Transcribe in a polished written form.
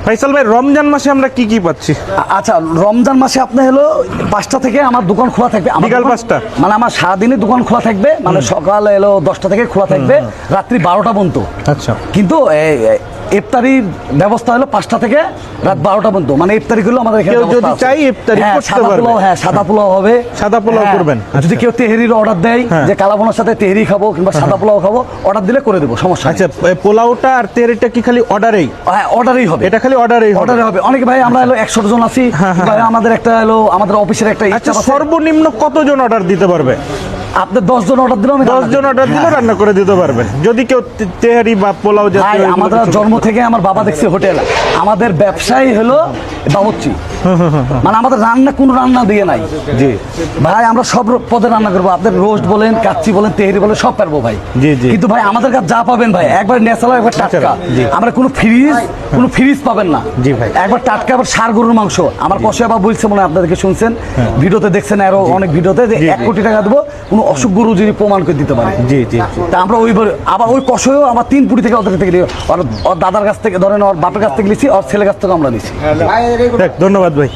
ফাইসাল ভাই, রমজান মাসে আমরা কি কি পাচ্ছি? আচ্ছা, রমজান মাসে আপনি হলো 5টা থেকে আমার দোকান খোলা থাকবে। বিকাল 5টা? মানে আমার সারাদিনই দোকান খোলা থাকবে, মানে সকাল এলো 10টা থেকে খোলা থাকবে, রাত্রি 12টা পর্যন্ত। আচ্ছা। কিন্তু ইফতারির ব্যবস্থা হলো 5টা থেকে রাত 12টা পর্যন্ত। মানে ইফতারি গুলো আমাদের এখানে কেউ যদি ব্যবস্থা আছে। চাই ইফতারি হ্যাঁ, করতে সাদা পারবে। পোলাও, হ্যাঁ সাদা পোলাও হবে। সাদা পোলাও হ্যাঁ, করবেন? যদি আচ্ছা। কেউ তেহেরির অর্ডার দেয়, হ্যাঁ। যে কালাভুনার সাথে তেহেরি খাবো কিংবা সাদা পোলাও খাবো, অর্ডার দিলে করে দেবো, সমস্যা নেই। আচ্ছা, পোলাওটা আর তেরিটা কি খালি অর্ডারেই? হ্যাঁ, অর্ডারই হবে। এটা খালি অর্ডারেই হবে? অর্ডারে হবে। অনেকে ভাই আমরা হলো 100 জন আছি, ভাই আমাদের একটা হলো আমাদের অফিসের একটা আচ্ছা, ইচ্ছা আছে। সর্বনিম্ন কতজন অর্ডার দিতে পারবে? আপনি 10 জন অর্ডার দিলেও আমি 10 জন অর্ডার দিলে রান্না করে দিতে পারবেন, যদি কেউ তেহারি বা পোলাও ভাই জাতীয় এগুলো আমাদের কিছু- জন্ম থেকে আমার বাবা দেখছে হোটেল, আমাদের ব্যবসায়ী হলো বাবুর্চি। মানে আমাদের রান্না কোনো রান্না দিয়ে নাই। জি ভাই আমরা সব পদে রান্না করবো, আপনার রোস্ট বলেন, কাচ্চি বলেন, তেহেরি বলেন, সব পারবো ভাই। জি, জি। কিন্তু ভাই আমাদের কাছে যা পাবেন ভাই একবার ন্যাচারাল, একবার টাটকা। জি। আমরা কোনো ফ্রিজ পাবেন না। জি ভাই। একবার টাটকা, আবার ষাঁড় গরুর মাংস। আমার কষে আবার বলছে, মনে হয় আপনাদেরকে শুনছেন, ভিডিওতে দেখছেন, আরো অনেক ভিডিওতে, যে 1 কোটি টাকা দেবো কোনো অসুখ গরু যদি প্রমাণ করে দিতে পারে। জি জি। তা আমরা ওইবার আবার ওই কষেও আমার 3 কোটি থেকে ওদের থেকে ওর দাদার কাছ থেকে, ধরেন ওর বাপের কাছ থেকে নিয়েছি, ওর ছেলের কাছ থেকে আমরা নিয়েছি। দেখ, ধন্যবাদ ভাই।